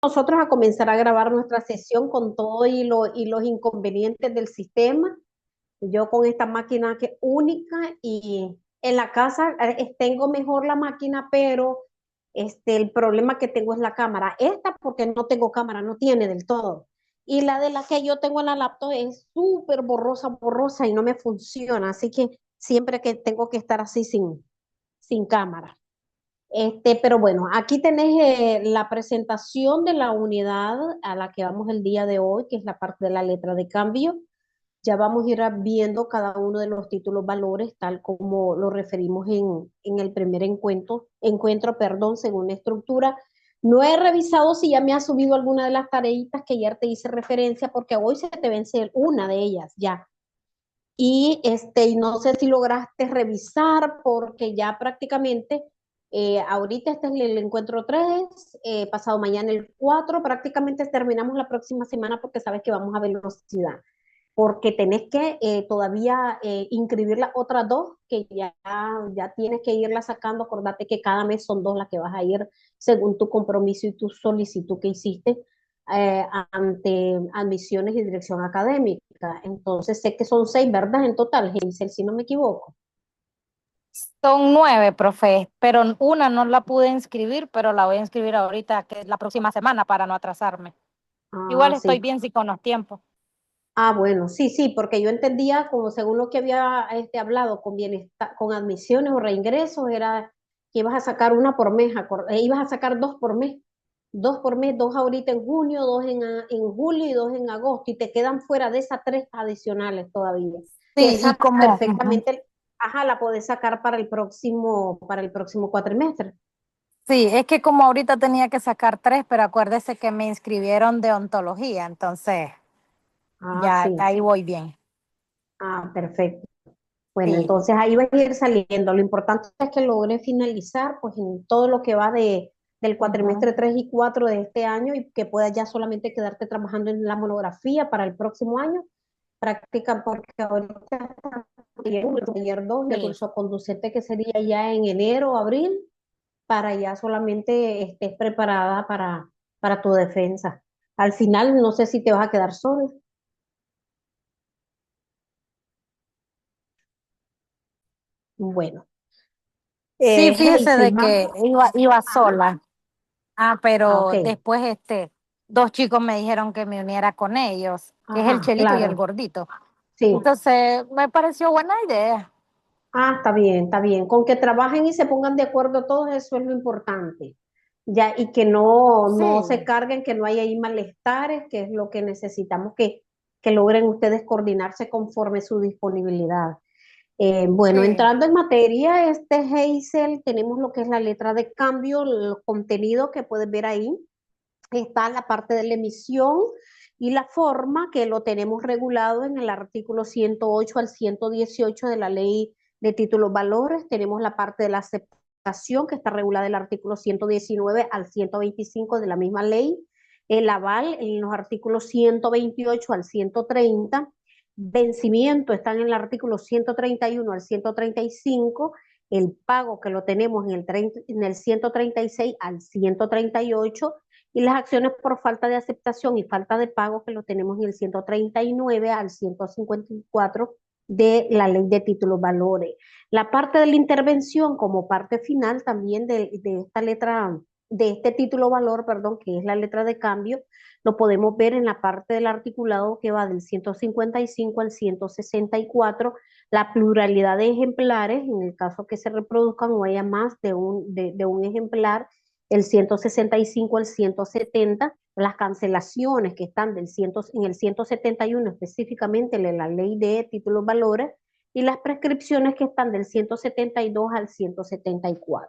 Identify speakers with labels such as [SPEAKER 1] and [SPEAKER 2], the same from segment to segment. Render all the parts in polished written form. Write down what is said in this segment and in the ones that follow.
[SPEAKER 1] nosotros a comenzar a grabar nuestra sesión con todo y los inconvenientes del sistema. Yo con esta máquina que es única y en la casa tengo mejor la máquina, pero el problema que tengo es la cámara. Esta porque no tengo cámara, no tiene del todo. Y la de la que yo tengo en la laptop es súper borrosa, borrosa y no me funciona. Así que siempre que tengo que estar así sin cámara. Pero bueno, aquí tenés la presentación de la unidad a la que vamos el día de hoy, que es la parte de la letra de cambio. Ya vamos a ir viendo cada uno de los títulos valores, tal como lo referimos en el primer encuentro, según la estructura. No he revisado si ya me ha subido alguna de las tareitas que ayer te hice referencia, porque hoy se te vence una de ellas ya. Y no sé si lograste revisar porque ya prácticamente ahorita este es el encuentro 3, pasado mañana el 4, prácticamente terminamos la próxima semana porque sabes que vamos a velocidad, porque tenés que todavía inscribir las otras dos que ya tienes que irlas sacando. Acordate que cada mes son dos las que vas a ir según tu compromiso y tu solicitud que hiciste ante admisiones y dirección académica. Entonces sé que son 6, ¿verdad? En total, Hazel, si no me equivoco.
[SPEAKER 2] Son 9, profe, pero una no la pude inscribir, pero la voy a inscribir ahorita, que es la próxima semana, para no atrasarme.
[SPEAKER 1] Ah,
[SPEAKER 2] Igual estoy
[SPEAKER 1] sí.
[SPEAKER 2] bien si con los tiempos.
[SPEAKER 1] Ah, bueno, sí, sí, porque yo entendía, como según lo que había hablado con bienestar, con admisiones o reingresos, era que ibas a sacar una por mes, ibas a sacar dos por mes, dos ahorita en junio, dos en julio y dos en agosto, y te quedan fuera de esas 3 adicionales todavía, que
[SPEAKER 2] Sí, y
[SPEAKER 1] esa
[SPEAKER 2] como, ujú.
[SPEAKER 1] perfectamente, ajá, la podés sacar para el próximo cuatrimestre.
[SPEAKER 2] Sí, es que como ahorita tenía que sacar 3, pero acuérdese que me inscribieron de ontología, entonces
[SPEAKER 1] Ah,
[SPEAKER 2] ya
[SPEAKER 1] sí,
[SPEAKER 2] ahí voy bien.
[SPEAKER 1] ah, perfecto. Bueno,
[SPEAKER 2] Sí,
[SPEAKER 1] entonces ahí va a ir saliendo. Lo importante es que logre finalizar pues en todo lo que va del
[SPEAKER 2] ujú.
[SPEAKER 1] cuatrimestre 3 y 4 de este año y que puedas ya solamente quedarte trabajando en la monografía para el próximo año. Práctica porque ahorita ayer 2 y el
[SPEAKER 2] Sí.
[SPEAKER 1] curso conducente que sería ya en enero o abril para ya solamente estés preparada para tu defensa. Al final no sé si te vas a quedar sola. Bueno,
[SPEAKER 2] Sí, fíjese
[SPEAKER 1] Hazel,
[SPEAKER 2] de que iba
[SPEAKER 1] ajá.
[SPEAKER 2] sola. Ah,
[SPEAKER 1] Ah, ok.
[SPEAKER 2] pero después dos chicos me dijeron que me uniera con ellos, que es el
[SPEAKER 1] Ajá,
[SPEAKER 2] Chelito y el
[SPEAKER 1] claro.
[SPEAKER 2] Gordito.
[SPEAKER 1] Sí.
[SPEAKER 2] Entonces me pareció buena idea.
[SPEAKER 1] Ah, está bien, está bien. Con que trabajen y se pongan de acuerdo todos, eso es lo importante. Ya, y que no se
[SPEAKER 2] Sí,
[SPEAKER 1] carguen, que no haya ahí malestares, que es lo que necesitamos que logren ustedes coordinarse conforme su disponibilidad. Bueno,
[SPEAKER 2] sí.
[SPEAKER 1] entrando en materia, Hazel, tenemos lo que es la letra de cambio, el contenido que puedes ver ahí. Está la parte de la emisión y la forma que lo tenemos regulado en el artículo 108 al 118 de la ley de títulos valores. Tenemos la parte de la aceptación que está regulada en el artículo 119 al 125 de la misma ley. El aval en los artículos 128 al 130. Vencimiento están en el artículo 131 al 135. El pago que lo tenemos en el 136 al 138 y las acciones por falta de aceptación y falta de pago que lo tenemos en el 139 al 154 de la ley de títulos valores. La parte de la intervención como parte final también de esta letra, de este título valor, perdón, que es la letra de cambio, lo podemos ver en la parte del articulado que va del 155 al 164, la pluralidad de ejemplares, en el caso que se reproduzcan o haya más de un ejemplar, el 165 al 170, las cancelaciones que están en el 171 específicamente en la ley de títulos valores y las prescripciones que están del 172 al 174.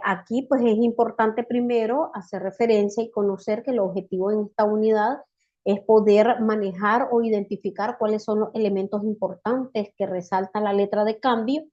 [SPEAKER 1] Aquí pues es importante primero hacer referencia y conocer que el objetivo en esta unidad es poder manejar o identificar cuáles son los elementos importantes que resalta la letra de cambio,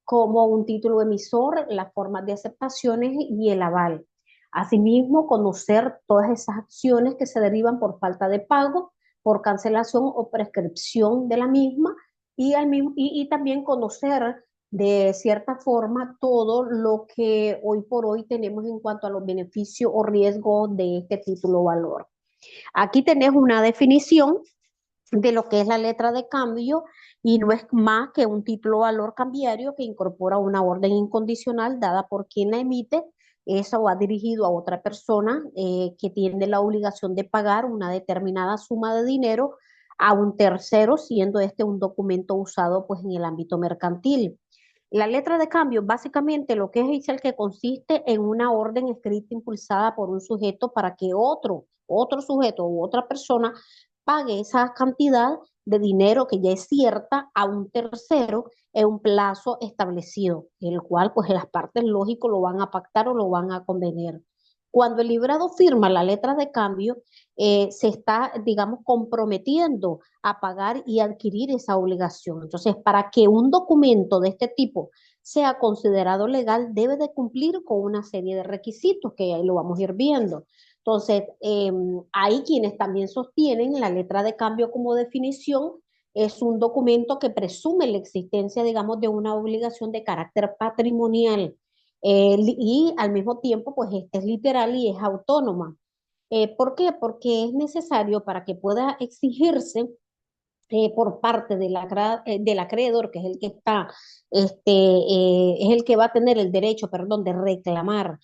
[SPEAKER 1] como un título emisor, las formas de aceptaciones y el aval. Asimismo, conocer todas esas acciones que se derivan por falta de pago, por cancelación o prescripción de la misma y también conocer de cierta forma todo lo que hoy por hoy tenemos en cuanto a los beneficios o riesgos de este título o valor. Aquí tenés una definición de lo que es la letra de cambio y no es más que un título o valor cambiario que incorpora una orden incondicional dada por quien la emite. Eso va dirigido a otra persona que tiene la obligación de pagar una determinada suma de dinero a un tercero, siendo este un documento usado pues en el ámbito mercantil. La letra de cambio, básicamente lo que es el que consiste en una orden escrita impulsada por un sujeto para que otro sujeto u otra persona pague esa cantidad de dinero que ya es cierta a un tercero en un plazo establecido, el cual pues las partes lógico lo van a pactar o lo van a convenir. Cuando el librado firma la letra de cambio, se está, digamos, comprometiendo a pagar y adquirir esa obligación. Entonces, para que un documento de este tipo sea considerado legal, debe de cumplir con una serie de requisitos que ahí lo vamos a ir viendo. Entonces, hay quienes también sostienen la letra de cambio como definición es un documento que presume la existencia, digamos, de una obligación de carácter patrimonial y al mismo tiempo, pues, este es literal y es autónoma. ¿Por qué? Porque es necesario para que pueda exigirse por parte del acreedor, que es el que está, es el que va a tener el derecho, perdón, de reclamar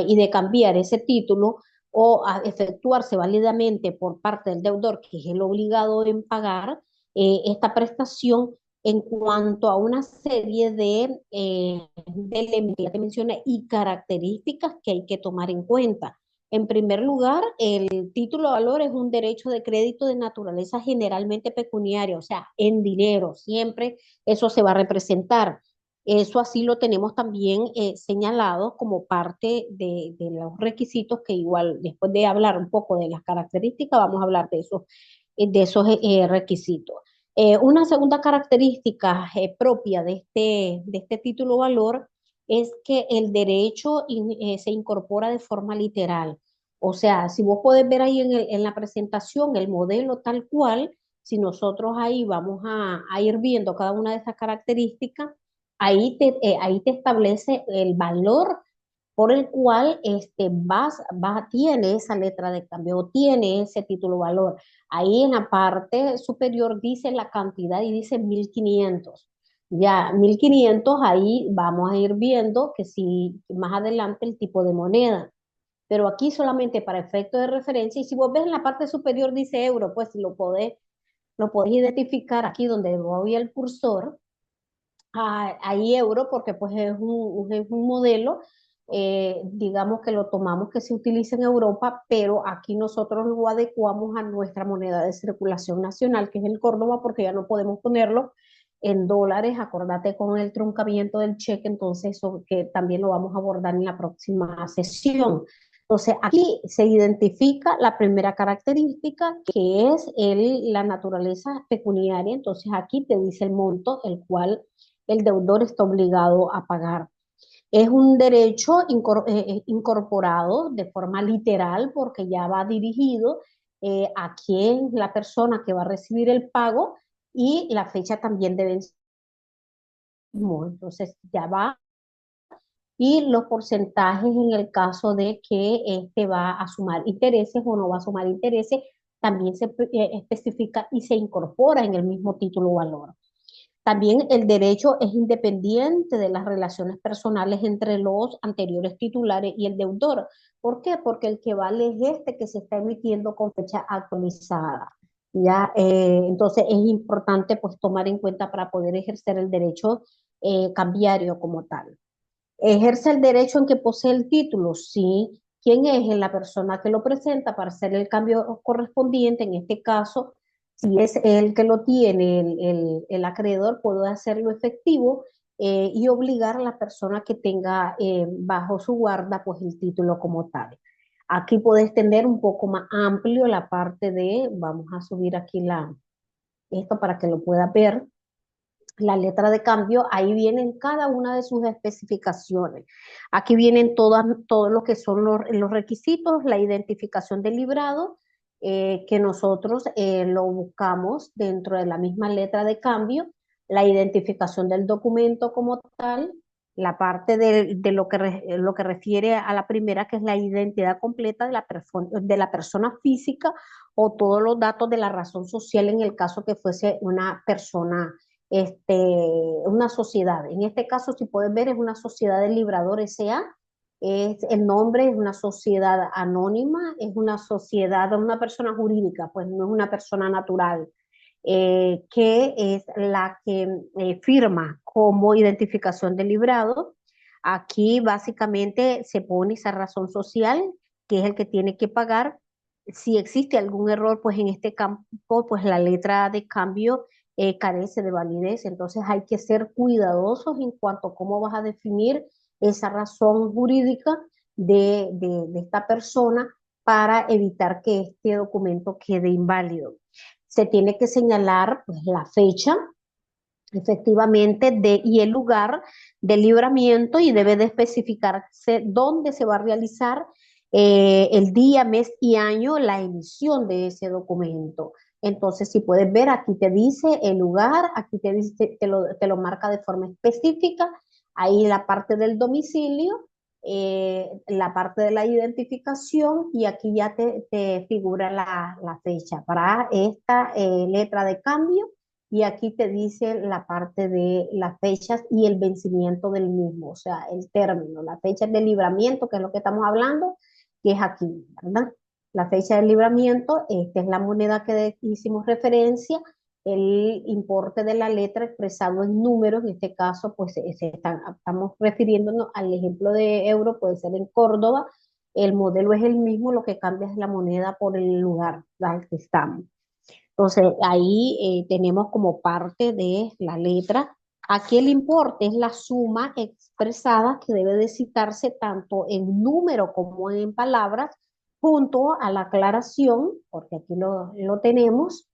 [SPEAKER 1] y de cambiar ese título o a efectuarse válidamente por parte del deudor, que es el obligado en pagar esta prestación en cuanto a una serie de elementos que mencioné y características que hay que tomar en cuenta. En primer lugar, el título de valor es un derecho de crédito de naturaleza generalmente pecuniaria, o sea, en dinero, siempre eso se va a representar. Eso así lo tenemos también señalado como parte de los requisitos que igual después de hablar un poco de las características, vamos a hablar de esos requisitos. Una segunda característica propia de este título o valor es que el derecho se incorpora de forma literal. O sea, si vos podés ver ahí en la presentación el modelo tal cual, si nosotros ahí vamos a ir viendo cada una de esas características, ahí te establece el valor por el cual tiene esa letra de cambio o tiene ese título valor. Ahí en la parte superior dice la cantidad y dice 1.500. Ya, 1.500 ahí vamos a ir viendo que si más adelante el tipo de moneda. Pero aquí solamente para efecto de referencia, y si vos ves en la parte superior dice euro, pues lo podés identificar aquí donde voy el cursor, hay euro porque pues es un modelo, digamos que lo tomamos que se utiliza en Europa, pero aquí nosotros lo adecuamos a nuestra moneda de circulación nacional, que es el Córdoba, porque ya no podemos ponerlo en dólares, acordate con el truncamiento del cheque, entonces eso que también lo vamos a abordar en la próxima sesión. Entonces, aquí se identifica la primera característica, que es la naturaleza pecuniaria. Entonces, aquí te dice el monto, el cual el deudor está obligado a pagar. Es un derecho incorporado de forma literal porque ya va dirigido a quien, la persona que va a recibir el pago y la fecha también de vencimiento. Entonces ya va y los porcentajes en el caso de que este va a sumar intereses o no va a sumar intereses, también se especifica y se incorpora en el mismo título o valor. También el derecho es independiente de las relaciones personales entre los anteriores titulares y el deudor. ¿Por qué? Porque el que vale es este que se está emitiendo con fecha actualizada. ¿Ya? Entonces es importante pues tomar en cuenta para poder ejercer el derecho cambiario como tal. ¿Ejerce el derecho en que posee el título? Sí. ¿Quién es la persona que lo presenta para hacer el cambio correspondiente? En este caso, si es el que lo tiene, el acreedor, puede hacerlo efectivo y obligar a la persona que tenga bajo su guarda pues el título como tal. Aquí puedes tener un poco más amplio la parte de, vamos a subir aquí esto para que lo pueda ver la letra de cambio, ahí vienen cada una de sus especificaciones. Aquí vienen todo lo que son los requisitos, la identificación del librado, que nosotros lo buscamos dentro de la misma letra de cambio. la identificación del documento como tal, la parte de lo que refiere a la primera, que es la identidad completa de la persona física o todos los datos de la razón social en el caso que fuese una persona, este, una sociedad. En este caso, si puedes ver, es una sociedad de Librador S.A. El nombre es una sociedad anónima, es una sociedad, una persona jurídica, pues no es una persona natural, que es la que firma como identificación de librado. Aquí básicamente se pone esa razón social, que es el que tiene que pagar. Si existe algún error, pues en este campo, pues la letra de cambio carece de validez. Entonces hay que ser cuidadosos en cuanto a cómo vas a definir esa razón jurídica de esta persona para evitar que este documento quede inválido. Se tiene que señalar pues, la fecha, efectivamente, y el lugar del libramiento y debe de especificarse dónde se va a realizar el día, mes y año la emisión de ese documento. Entonces, si puedes ver, aquí te dice el lugar, aquí te dice, te lo marca de forma específica, ahí la parte del domicilio, la parte de la identificación y aquí ya te figura la fecha para esta letra de cambio y aquí te dice la parte de las fechas y el vencimiento del mismo, o sea, el término, la fecha de libramiento, que es lo que estamos hablando, que es aquí, ¿verdad? La fecha de libramiento, esta es la moneda que hicimos referencia, el importe de la letra expresado en números, en este caso, pues estamos refiriéndonos al ejemplo de euro, puede ser en Córdoba, el modelo es el mismo, lo que cambia es la moneda por el lugar al que estamos. Entonces, ahí tenemos como parte de la letra. Aquí el importe es la suma expresada que debe de citarse tanto en número como en palabras, junto a la aclaración, porque aquí lo tenemos,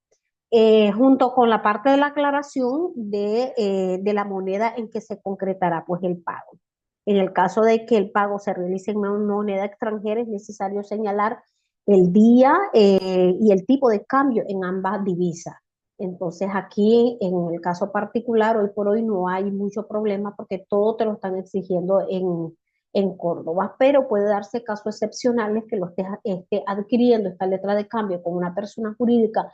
[SPEAKER 1] junto con la parte de la aclaración de la moneda en que se concretará pues el pago. En el caso de que el pago se realice en una moneda extranjera, es necesario señalar el día y el tipo de cambio en ambas divisas. Entonces aquí, en el caso particular, hoy por hoy no hay mucho problema porque todo te lo están exigiendo en Córdoba, pero puede darse casos excepcionales que lo esté adquiriendo esta letra de cambio con una persona jurídica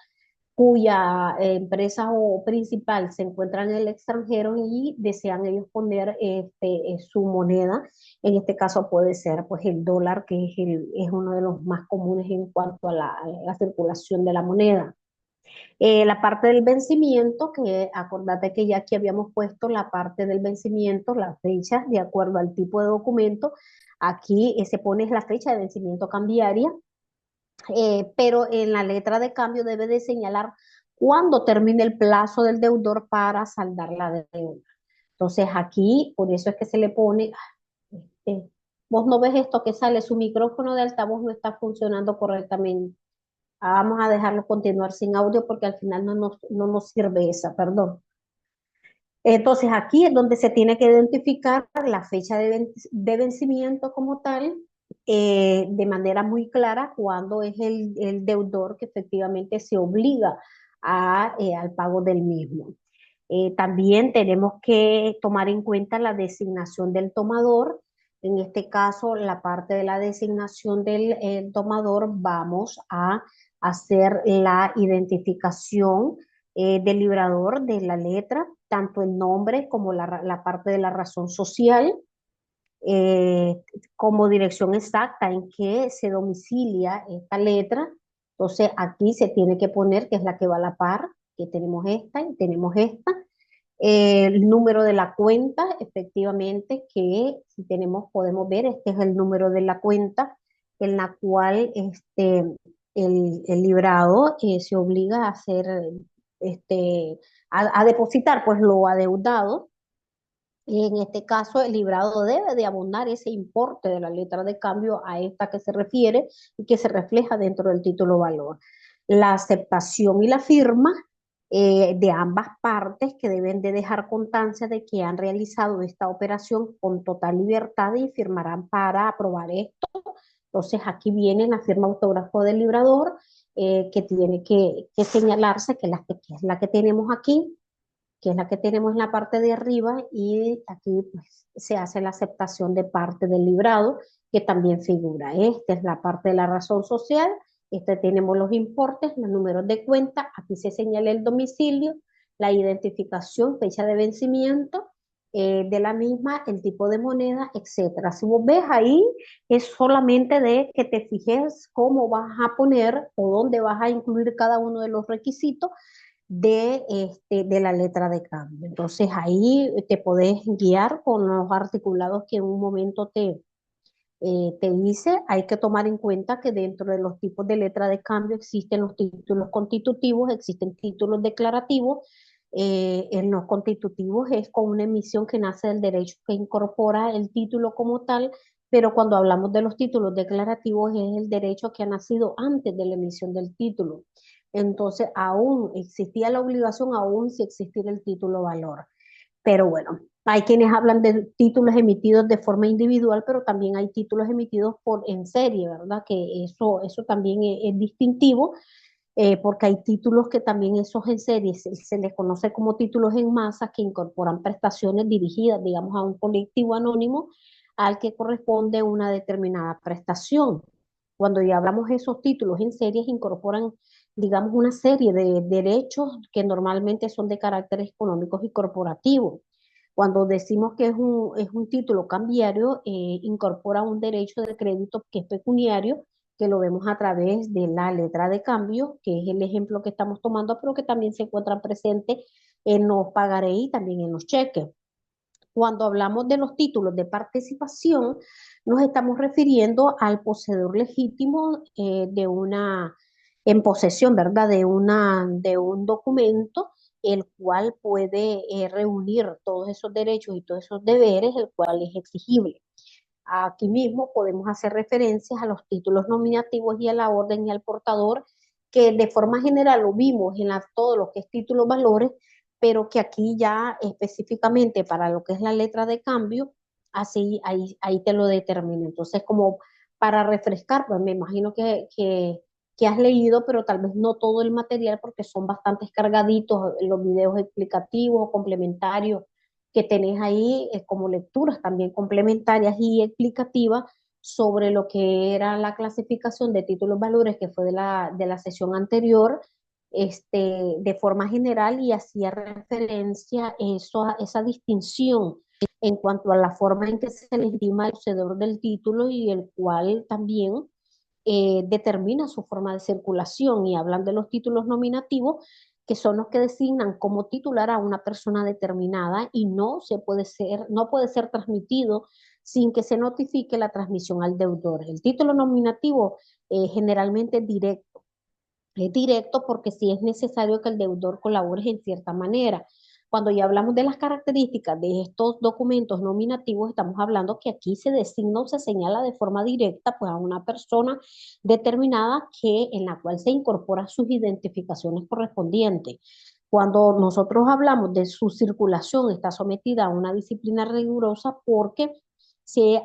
[SPEAKER 1] cuya empresa o principal se encuentra en el extranjero y desean ellos poner su moneda. En este caso puede ser pues el dólar, que es uno de los más comunes en cuanto a la circulación de la moneda. La parte del vencimiento, que acordate que ya aquí habíamos puesto la parte del vencimiento, la fecha, de acuerdo al tipo de documento. Aquí se pone la fecha de vencimiento cambiaria, pero en la letra de cambio debe de señalar cuándo termine el plazo del deudor para saldar la deuda. Entonces aquí, por eso es que se le pone, eh, vos no ves esto que sale, su micrófono de altavoz no está funcionando correctamente. Vamos a dejarlo continuar sin audio porque al final no nos sirve esa, perdón. Entonces aquí es donde se tiene que identificar la fecha de vencimiento como tal, de manera muy clara cuando es el deudor que efectivamente se obliga al pago del mismo. También tenemos que tomar en cuenta la designación del tomador. En este caso, la parte de la designación del tomador, vamos a hacer la identificación del librador de la letra, tanto el nombre como la parte de la razón social, eh, como dirección exacta en que se domicilia esta letra. Entonces aquí se tiene que poner que es la que va a la par, que tenemos esta y tenemos esta. El número de la cuenta, efectivamente, que si tenemos, podemos ver, este es el número de la cuenta en la cual el librado se obliga a hacer, a depositar pues lo adeudado. Y en este caso, el librado debe de abonar ese importe de la letra de cambio a esta que se refiere y que se refleja dentro del título valor. La aceptación y la firma de ambas partes que deben de dejar constancia de que han realizado esta operación con total libertad y firmarán para aprobar esto. Entonces aquí viene la firma autógrafo del librador que tiene que señalarse, que es la que tenemos aquí, que es la que tenemos en la parte de arriba, y aquí pues, se hace la aceptación de parte del librado, que también figura. Esta es la parte de la razón social, tenemos los importes, los números de cuenta, aquí se señala el domicilio, la identificación, fecha de vencimiento de la misma, el tipo de moneda, etcétera. Si vos ves ahí, es solamente de que te fijes cómo vas a poner o dónde vas a incluir cada uno de los requisitos de la letra de cambio. Entonces ahí te podés guiar con los articulados que en un momento te dice. Hay que tomar en cuenta que dentro de los tipos de letra de cambio existen los títulos constitutivos, existen títulos declarativos. En los constitutivos es con una emisión que nace del derecho que incorpora el título como tal, pero cuando hablamos de los títulos declarativos es el derecho que ha nacido antes de la emisión del título. Entonces, aún existía la obligación, aún si existiera el título valor. Pero bueno, hay quienes hablan de títulos emitidos de forma individual, pero también hay títulos emitidos en serie, ¿verdad? Que eso también es distintivo, porque hay títulos que también esos en serie se les conoce como títulos en masa, que incorporan prestaciones dirigidas, digamos, a un colectivo anónimo al que corresponde una determinada prestación. Cuando ya hablamos de esos títulos en series, incorporan, digamos, una serie de derechos que normalmente son de carácter económicos y corporativo. Cuando decimos que es un título cambiario, incorpora un derecho de crédito que es pecuniario, que lo vemos a través de la letra de cambio, que es el ejemplo que estamos tomando, pero que también se encuentra presente en los pagarés y también en los cheques. Cuando hablamos de los títulos de participación, nos estamos refiriendo al poseedor legítimo en posesión, ¿verdad? De un documento, el cual puede reunir todos esos derechos y todos esos deberes, el cual es exigible. Aquí mismo podemos hacer referencias a los títulos nominativos y a la orden y al portador, que de forma general lo vimos en todo lo que es títulos valores, pero que aquí ya específicamente para lo que es la letra de cambio, así ahí te lo determino. Entonces, como para refrescar, pues me imagino que has leído, pero tal vez no todo el material porque son bastante cargaditos los videos explicativos o complementarios que tenés ahí como lecturas también complementarias y explicativas sobre lo que era la clasificación de títulos valores que fue de la sesión anterior, de forma general, y hacía referencia a esa distinción en cuanto a la forma en que se legitima el poseedor del título y el cual también determina su forma de circulación. Y hablan de los títulos nominativos, que son los que designan como titular a una persona determinada y no puede ser transmitido sin que se notifique la transmisión al deudor. El título nominativo generalmente es directo porque sí es necesario que el deudor colabore en cierta manera. Cuando ya hablamos de las características de estos documentos nominativos, estamos hablando que aquí se designa o se señala de forma directa pues, a una persona determinada en la cual se incorporan sus identificaciones correspondientes. Cuando nosotros hablamos de su circulación, está sometida a una disciplina rigurosa porque se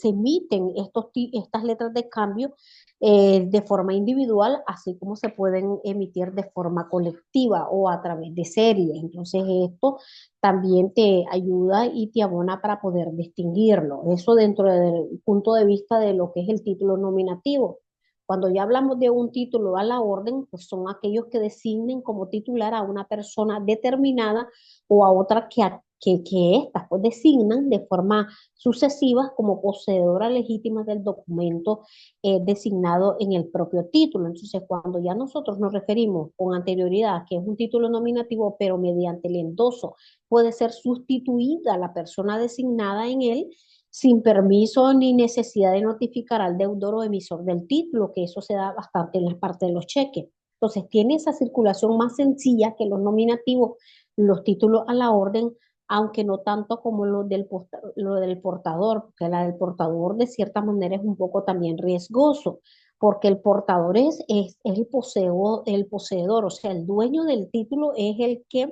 [SPEAKER 1] emiten estas letras de cambio de forma individual, así como se pueden emitir de forma colectiva o a través de series. Entonces esto también te ayuda y te abona para poder distinguirlo. Eso dentro del punto de vista de lo que es el título nominativo. Cuando ya hablamos de un título a la orden, pues son aquellos que designen como titular a una persona determinada o a otra que éstas pues designan de forma sucesiva como poseedora legítima del documento designado en el propio título. Entonces, cuando ya nosotros nos referimos con anterioridad a que es un título nominativo, pero mediante el endoso puede ser sustituida la persona designada en él sin permiso ni necesidad de notificar al deudor o emisor del título, que eso se da bastante en la parte de los cheques. Entonces, tiene esa circulación más sencilla que los nominativos, los títulos a la orden, aunque no tanto como lo del portador, porque la del portador de cierta manera es un poco también riesgoso, porque el portador es el poseedor, o sea, el dueño del título es el que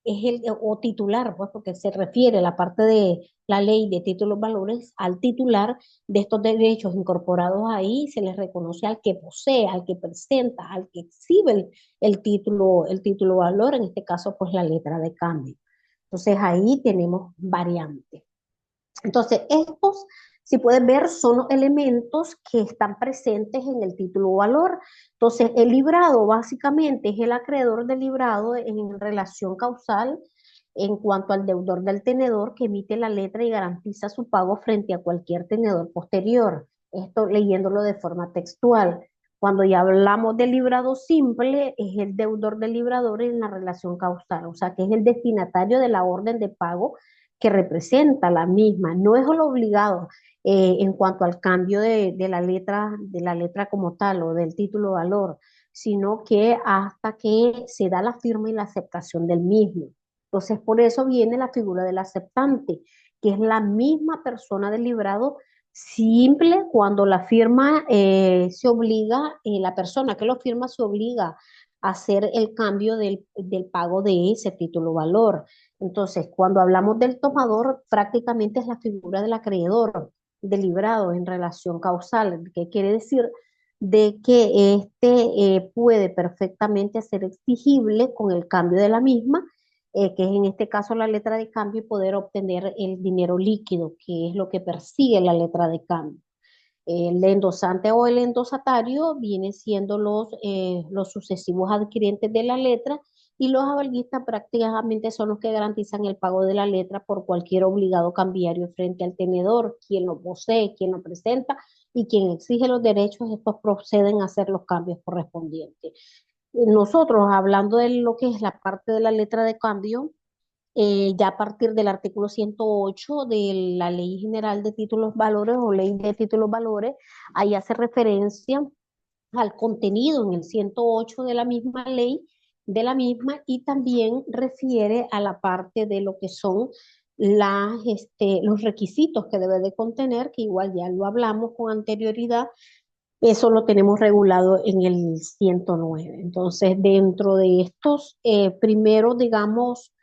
[SPEAKER 1] o titular, pues, porque se refiere la parte de la ley de títulos valores al titular de estos derechos incorporados ahí, se les reconoce al que posee, al que presenta, al que exhibe el título valor, en este caso, pues la letra de cambio. Entonces ahí tenemos variantes. Entonces, estos, si puedes ver, son los elementos que están presentes en el título o valor. Entonces, el librado básicamente es el acreedor del librado en relación causal en cuanto al deudor del tenedor que emite la letra y garantiza su pago frente a cualquier tenedor posterior. Esto leyéndolo de forma textual. Cuando ya hablamos del librado simple, es el deudor del librador en la relación causal, o sea, que es el destinatario de la orden de pago que representa la misma, no es lo obligado en cuanto al cambio de la letra como tal o del título valor, sino que hasta que se da la firma y la aceptación del mismo. Entonces, por eso viene la figura del aceptante, que es la misma persona del librado simple cuando la firma se obliga, la persona que lo firma se obliga a hacer el cambio del pago de ese título valor. Entonces, cuando hablamos del tomador, prácticamente es la figura del acreedor, del librado en relación causal, que quiere decir de que puede perfectamente ser exigible con el cambio de la misma, que es en este caso la letra de cambio, y poder obtener el dinero líquido, que es lo que persigue la letra de cambio. El endosante o el endosatario vienen siendo los sucesivos adquirientes de la letra y los avalguistas prácticamente son los que garantizan el pago de la letra por cualquier obligado cambiario frente al tenedor, quien lo posee, quien lo presenta y quien exige los derechos, estos proceden a hacer los cambios correspondientes. Nosotros, hablando de lo que es la parte de la letra de cambio, ya a partir del artículo 108 de la Ley General de Títulos Valores o Ley de Títulos Valores, ahí hace referencia al contenido en el 108 de la misma ley, de la misma, y también refiere a la parte de lo que son los requisitos que debe de contener, que igual ya lo hablamos con anterioridad, eso lo tenemos regulado en el 109. Entonces, dentro de estos, primero, digamos,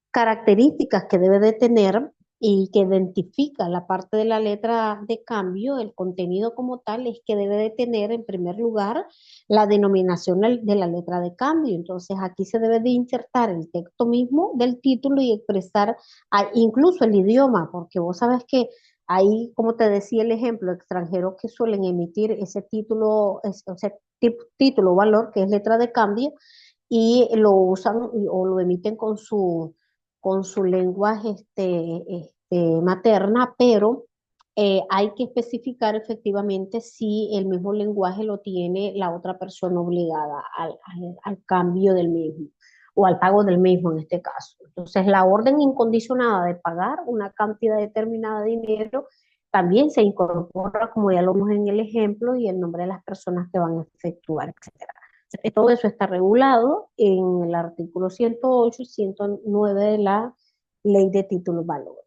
[SPEAKER 1] características que debe de tener y que identifica la parte de la letra de cambio, el contenido como tal, es que debe de tener en primer lugar la denominación de la letra de cambio. Entonces aquí se debe de insertar el texto mismo del título y expresar incluso el idioma, porque vos sabes que hay, como te decía el ejemplo, extranjeros que suelen emitir ese título, ese título valor que es letra de cambio, y lo usan o lo emiten con su lengua materna, pero hay que especificar efectivamente si el mismo lenguaje lo tiene la otra persona obligada al cambio del mismo o al pago del mismo en este caso. Entonces, la orden incondicionada de pagar una cantidad determinada de dinero también se incorpora, como ya lo vimos en el ejemplo, y el nombre de las personas que van a efectuar, etcétera. Todo eso está regulado en el artículo 108 y 109 de la Ley de Títulos Valores.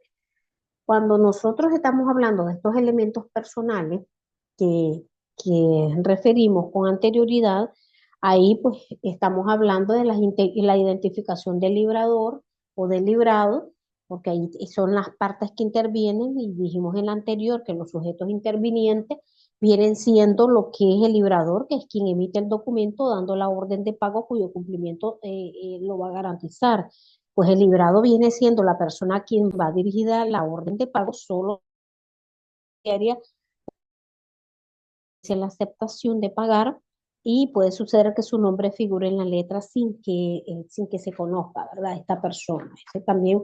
[SPEAKER 1] Cuando nosotros estamos hablando de estos elementos personales que, que referimos con anterioridad, ahí pues estamos hablando de la identificación del librador o del librado, porque ahí son las partes que intervienen y dijimos en la anterior que los sujetos intervinientes vienen siendo lo que es el librador, que es quien emite el documento dando la orden de pago cuyo cumplimiento lo va a garantizar. Pues el librado viene siendo la persona a quien va dirigida la orden de pago, solo haría la aceptación de pagar y puede suceder que su nombre figure en la letra sin que se conozca, ¿verdad? Esta persona. Ese también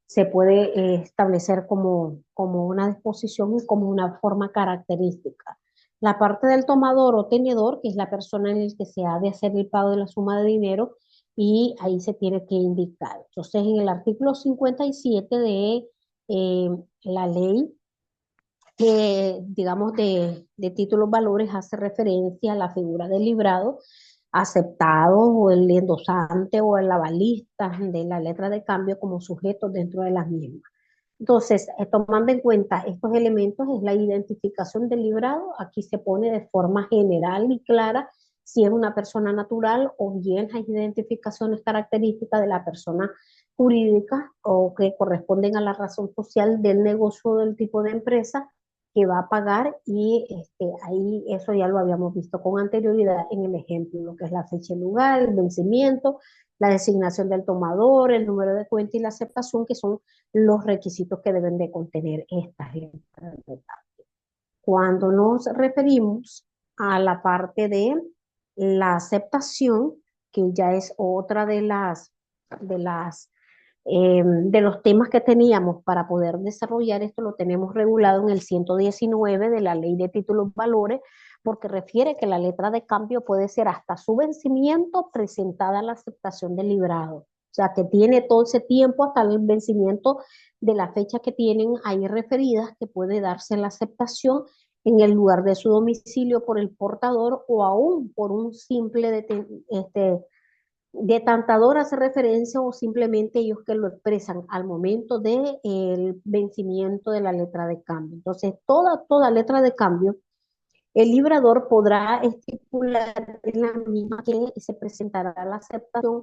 [SPEAKER 1] se puede establecer como una disposición y como una forma característica. La parte del tomador o tenedor, que es la persona en la que se ha de hacer el pago de la suma de dinero, y ahí se tiene que indicar. Entonces, en el artículo 57 de la ley digamos, de títulos valores hace referencia a la figura del librado aceptado o el endosante o el avalista de la letra de cambio como sujetos dentro de las mismas. Entonces, tomando en cuenta estos elementos, es la identificación del librado. Aquí se pone de forma general y clara si es una persona natural o bien las identificaciones características de la persona jurídica o que corresponden a la razón social del negocio o del tipo de empresa que va a pagar y ahí eso ya lo habíamos visto con anterioridad en el ejemplo, lo que es la fecha y lugar, el vencimiento, la designación del tomador, el número de cuenta y la aceptación, que son los requisitos que deben de contener estas letras. Cuando nos referimos a la parte de la aceptación, que ya es otra de los temas que teníamos para poder desarrollar esto, lo tenemos regulado en el 119 de la Ley de Títulos Valores, porque refiere que la letra de cambio puede ser hasta su vencimiento presentada a la aceptación del librado. O sea, que tiene todo ese tiempo hasta el vencimiento de la fecha que tienen ahí referidas, que puede darse la aceptación en el lugar de su domicilio por el portador o aún por un simple detentador hace referencia o simplemente ellos que lo expresan al momento del vencimiento de la letra de cambio. Entonces, toda letra de cambio, el librador podrá estipular en la misma que se presentará la aceptación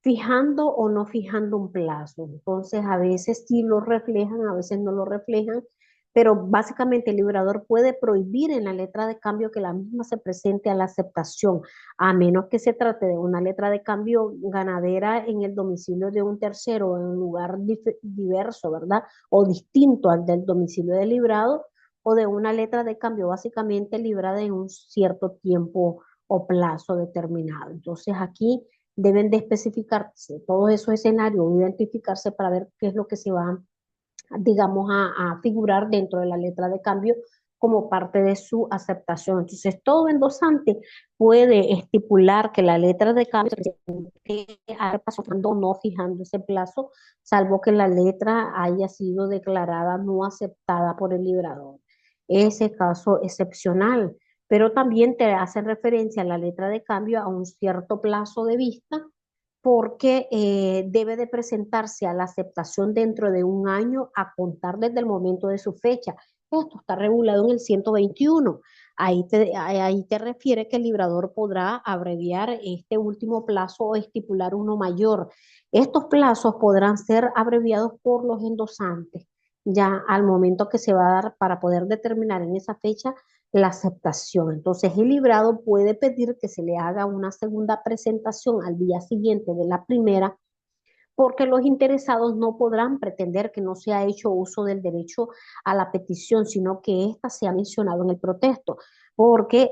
[SPEAKER 1] fijando o no fijando un plazo. Entonces, a veces sí lo reflejan, a veces no lo reflejan, pero básicamente el liberador puede prohibir en la letra de cambio que la misma se presente a la aceptación, a menos que se trate de una letra de cambio ganadera en el domicilio de un tercero, en un lugar diverso, ¿verdad? O distinto al del domicilio del librado, o de una letra de cambio básicamente librada en un cierto tiempo o plazo determinado. Entonces aquí deben de especificarse todos esos escenarios, identificarse para ver qué es lo que se va, digamos, a figurar dentro de la letra de cambio como parte de su aceptación. Entonces, todo endosante puede estipular que la letra de cambio se haga pasando o no fijando ese plazo, salvo que la letra haya sido declarada no aceptada por el librador. Ese caso excepcional, pero también te hace referencia a la letra de cambio a un cierto plazo de vista porque debe de presentarse a la aceptación dentro de un año a contar desde el momento de su fecha. Esto está regulado en el 121. Ahí te refiere que el librador podrá abreviar este último plazo o estipular uno mayor. Estos plazos podrán ser abreviados por los endosantes, ya al momento que se va a dar para poder determinar en esa fecha la aceptación. Entonces, el librado puede pedir que se le haga una segunda presentación al día siguiente de la primera, porque los interesados no podrán pretender que no se ha hecho uso del derecho a la petición, sino que ésta se ha mencionado en el protesto, porque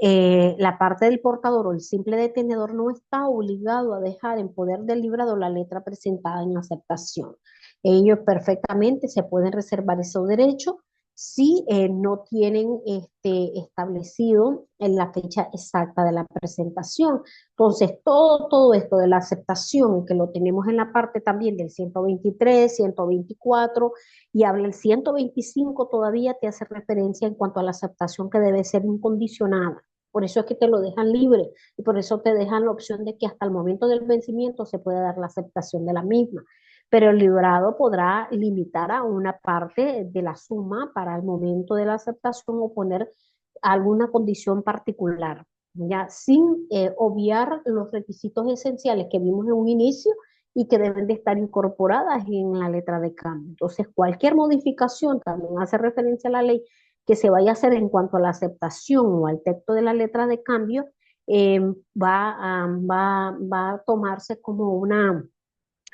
[SPEAKER 1] la parte del portador o el simple detenedor no está obligado a dejar en poder del librado la letra presentada en aceptación. Ellos perfectamente se pueden reservar ese derecho si no tienen establecido en la fecha exacta de la presentación. Entonces, todo esto de la aceptación, que lo tenemos en la parte también del 123, 124, y habla el 125, todavía te hace referencia en cuanto a la aceptación que debe ser incondicionada. Por eso es que te lo dejan libre y por eso te dejan la opción de que hasta el momento del vencimiento se puede dar la aceptación de la misma. Pero el librado podrá limitar a una parte de la suma para el momento de la aceptación o poner alguna condición particular, ya sin obviar los requisitos esenciales que vimos en un inicio y que deben de estar incorporadas en la letra de cambio. Entonces, cualquier modificación, también hace referencia a la ley, que se vaya a hacer en cuanto a la aceptación o al texto de la letra de cambio, va a tomarse como una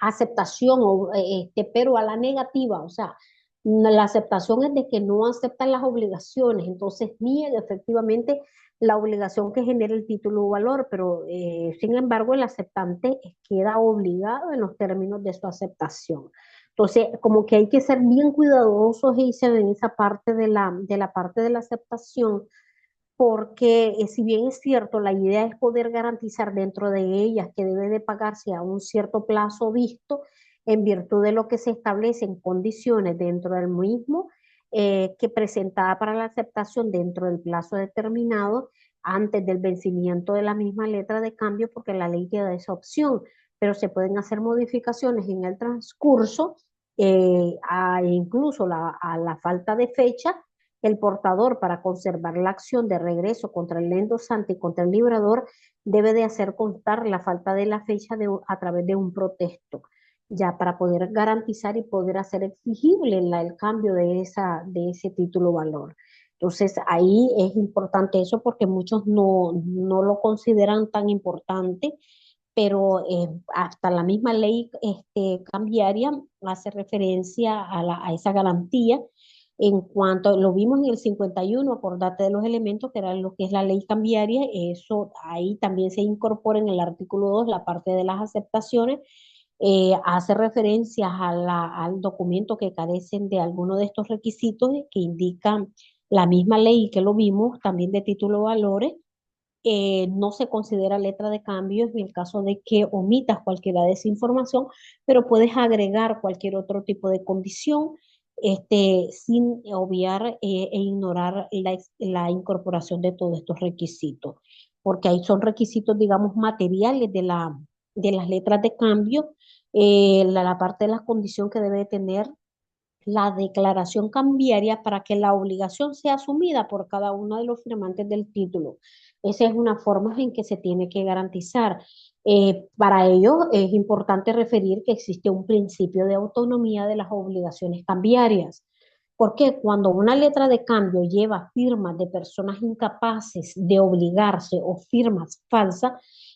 [SPEAKER 1] aceptación, pero a la negativa, o sea, la aceptación es de que no aceptan las obligaciones, entonces niega efectivamente la obligación que genera el título o valor, pero sin embargo el aceptante queda obligado en los términos de su aceptación. Entonces, como que hay que ser bien cuidadosos y en esa parte de la parte de la aceptación, porque si bien es cierto, la idea es poder garantizar dentro de ellas que debe de pagarse a un cierto plazo visto en virtud de lo que se establece en condiciones dentro del mismo, que presentada para la aceptación dentro del plazo determinado antes del vencimiento de la misma letra de cambio, porque la ley te da esa opción, pero se pueden hacer modificaciones en el transcurso, incluso a la falta de fecha el portador, para conservar la acción de regreso contra el endosante y contra el librador, debe de hacer constar la falta de la fecha a través de un protesto, ya para poder garantizar y poder hacer exigible el cambio de ese título valor. Entonces, ahí es importante eso porque muchos no lo consideran tan importante, pero hasta la misma ley cambiaria hace referencia a esa garantía. En cuanto lo vimos en el 51, acordate de los elementos que era lo que es la ley cambiaria, eso ahí también se incorpora en el artículo 2 la parte de las aceptaciones, hace referencia al documento que carecen de alguno de estos requisitos que indican la misma ley que lo vimos, también de título valores. No se considera letra de cambio en el caso de que omitas cualquiera de esa información, pero puedes agregar cualquier otro tipo de condición, sin obviar e ignorar la incorporación de todos estos requisitos, porque ahí son requisitos, digamos, materiales de las letras de cambio, la parte de la condición que debe tener la declaración cambiaria para que la obligación sea asumida por cada uno de los firmantes del título. Esa es una forma en que se tiene que garantizar. Para ello es importante referir que existe un principio de autonomía de las obligaciones cambiarias. Porque cuando una letra de cambio lleva firmas de personas incapaces de obligarse o firmas falsas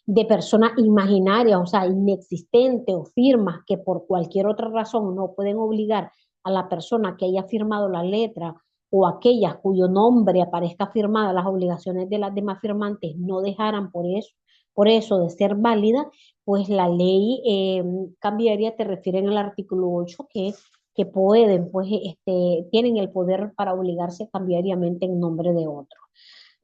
[SPEAKER 1] de personas imaginarias, o sea, inexistentes o firmas que por cualquier otra razón no pueden obligar a la persona que haya firmado la letra o aquellas cuyo nombre aparezca firmada, las obligaciones de las demás firmantes no dejaran por eso de ser válida, pues la ley cambiaría, te refiere en el artículo 8 que pueden, pues tienen el poder para obligarse cambiariamente en nombre de otro.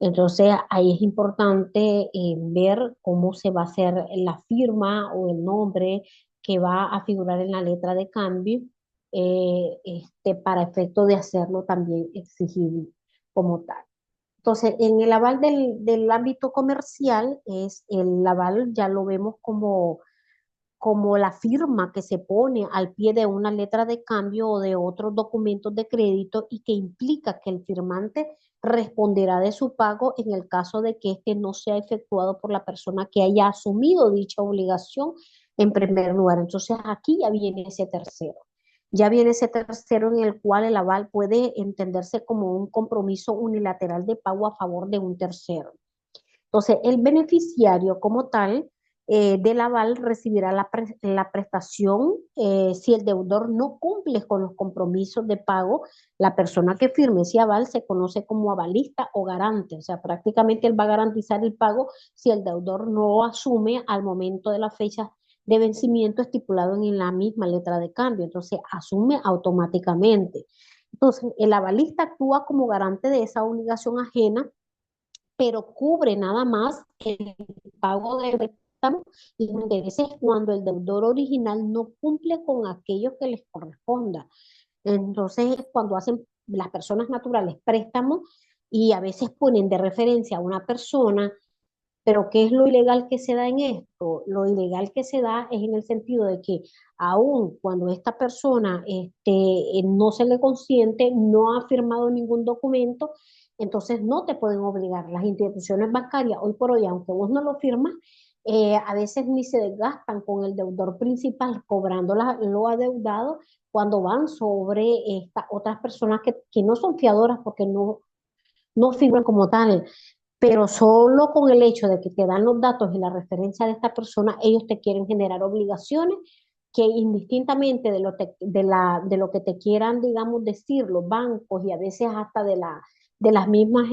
[SPEAKER 1] Entonces, ahí es importante ver cómo se va a hacer la firma o el nombre que va a figurar en la letra de cambio, para efecto de hacerlo también exigible como tal. Entonces, en el aval del ámbito comercial, el aval ya lo vemos como la firma que se pone al pie de una letra de cambio o de otros documentos de crédito y que implica que el firmante responderá de su pago en el caso de que éste no sea efectuado por la persona que haya asumido dicha obligación en primer lugar. Entonces aquí ya viene ese tercero. Ya viene ese tercero en el cual el aval puede entenderse como un compromiso unilateral de pago a favor de un tercero. Entonces, el beneficiario como tal del aval recibirá la prestación si el deudor no cumple con los compromisos de pago. La persona que firme ese aval se conoce como avalista o garante, o sea, prácticamente él va a garantizar el pago si el deudor no asume al momento de la fecha de vencimiento estipulado en la misma letra de cambio, entonces asume automáticamente. Entonces, el avalista actúa como garante de esa obligación ajena, pero cubre nada más el pago del préstamo y intereses cuando el deudor original no cumple con aquello que les corresponda. Entonces, cuando hacen las personas naturales préstamos y a veces ponen de referencia a una persona, pero ¿qué es lo ilegal que se da en esto? Lo ilegal que se da es en el sentido de que aun cuando esta persona no se le consiente, no ha firmado ningún documento, entonces no te pueden obligar. Las instituciones bancarias, hoy por hoy, aunque vos no lo firmas, a veces ni se desgastan con el deudor principal cobrando lo adeudado cuando van sobre estas otras personas que no son fiadoras porque no figuran como tal, pero solo con el hecho de que te dan los datos y la referencia de esta persona, ellos te quieren generar obligaciones que indistintamente de lo que te quieran, digamos, decir los bancos y a veces hasta de las mismas,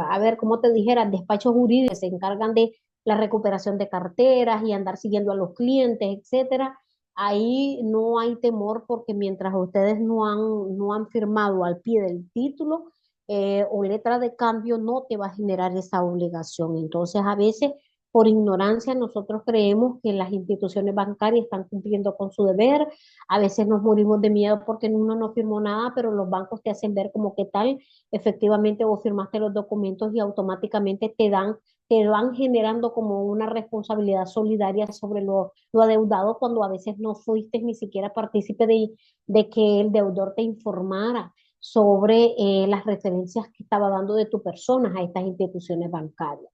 [SPEAKER 1] a ver, como te dijera, despachos jurídicos se encargan de la recuperación de carteras y andar siguiendo a los clientes, etcétera. Ahí no hay temor porque mientras ustedes no han firmado al pie del título, o letra de cambio, no te va a generar esa obligación. Entonces, a veces, por ignorancia, nosotros creemos que las instituciones bancarias están cumpliendo con su deber. A veces nos morimos de miedo porque uno no firmó nada, pero los bancos te hacen ver como que tal, efectivamente vos firmaste los documentos y automáticamente te van generando como una responsabilidad solidaria sobre lo adeudado cuando a veces no fuiste ni siquiera partícipe de que el deudor te informara. sobre las referencias que estaba dando de tu persona a estas instituciones bancarias.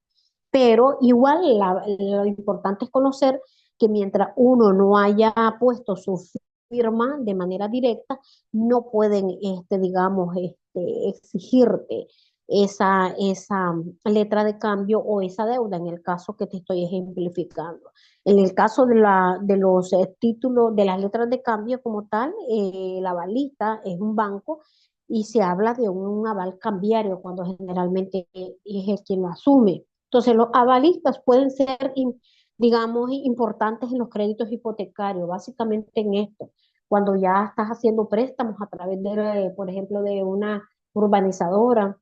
[SPEAKER 1] Pero igual lo importante es conocer que mientras uno no haya puesto su firma de manera directa, no pueden, digamos, exigirte esa letra de cambio o esa deuda en el caso que te estoy ejemplificando. En el caso de los títulos, de las letras de cambio como tal, la avalista es un banco y se habla de un aval cambiario cuando generalmente es el quien lo asume. Entonces, los avalistas pueden ser, digamos, importantes en los créditos hipotecarios, básicamente en esto, cuando ya estás haciendo préstamos a través de, por ejemplo, de una urbanizadora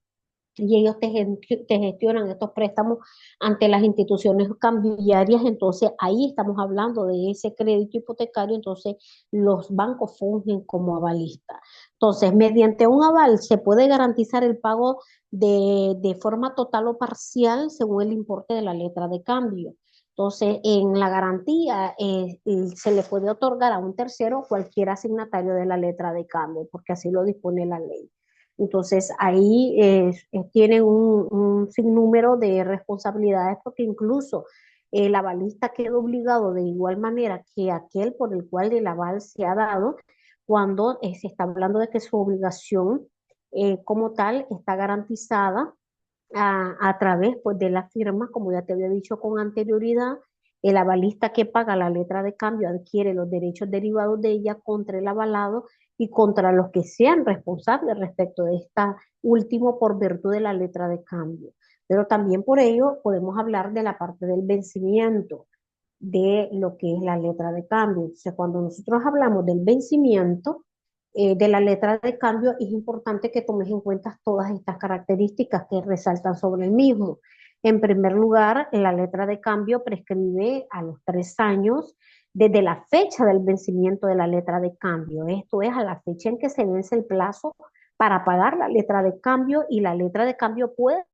[SPEAKER 1] y ellos te gestionan estos préstamos ante las instituciones cambiarias, entonces ahí estamos hablando de ese crédito hipotecario, entonces los bancos fungen como avalistas. Entonces, mediante un aval se puede garantizar el pago de forma total o parcial según el importe de la letra de cambio. Entonces, en la garantía se le puede otorgar a un tercero cualquier asignatario de la letra de cambio, porque así lo dispone la ley. Entonces ahí tienen un sinnúmero de responsabilidades porque incluso el avalista queda obligado de igual manera que aquel por el cual el aval se ha dado cuando se está hablando de que su obligación como tal está garantizada a través pues, de la firma, como ya te había dicho con anterioridad, el avalista que paga la letra de cambio adquiere los derechos derivados de ella contra el avalado y contra los que sean responsables respecto de esta último por virtud de la letra de cambio. Pero también por ello podemos hablar de la parte del vencimiento de lo que es la letra de cambio. Entonces, cuando nosotros hablamos del vencimiento, de la letra de cambio, es importante que tomes en cuenta todas estas características que resaltan sobre el mismo. En primer lugar, la letra de cambio prescribe a los 3 años desde la fecha del vencimiento de la letra de cambio. Esto es a la fecha en que se vence el plazo para pagar la letra de cambio y la letra de cambio puede